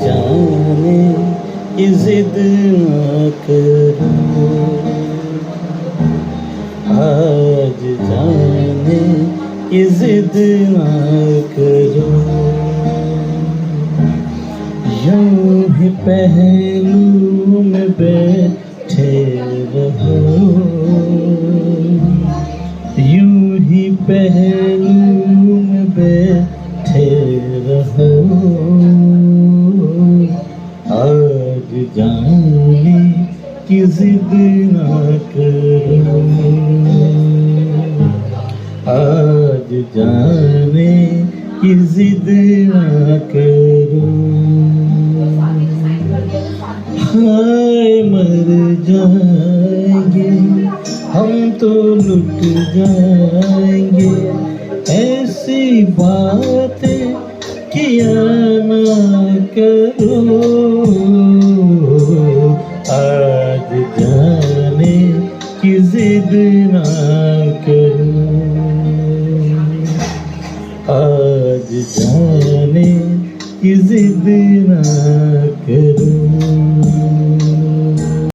जाने की जिद ना करो, आज जाने की जिद ना करो। यूं ही पहलू में बैठे रहो, यूं ही पहलू में बैठे रहो। आज जाने की जिद ना करो, आज जाने की जिद ना करो। हाय मर जाएंगे हम तो लुट जाएंगे, ऐसी बातें किया ना करो। आज जाने की जिद ना करो, आज जाने की जिद ना करो।